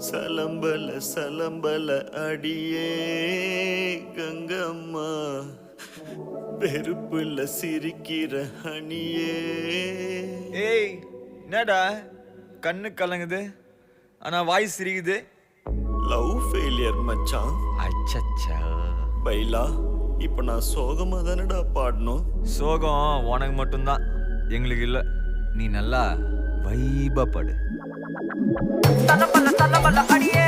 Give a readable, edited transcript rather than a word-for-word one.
சலம்பல சலம்பல அடியே கங்கம்மா, வெறுப்புல சிரிக்கிற அணியே. ஏய் என்னடா கண்ணு கலங்குது ஆனா வாய் சிரிக்குது. லவ் ஃபெயிலியர் மச்சான். அச்சச்சா. பைலா, இப்ப நான் சோகமா தானடா பாடணும். சோகம் உனக்கு மட்டும்தான், எங்களுக்கு இல்ல. நீ நல்லா வைபா படு. தன்னபல்ல அடியே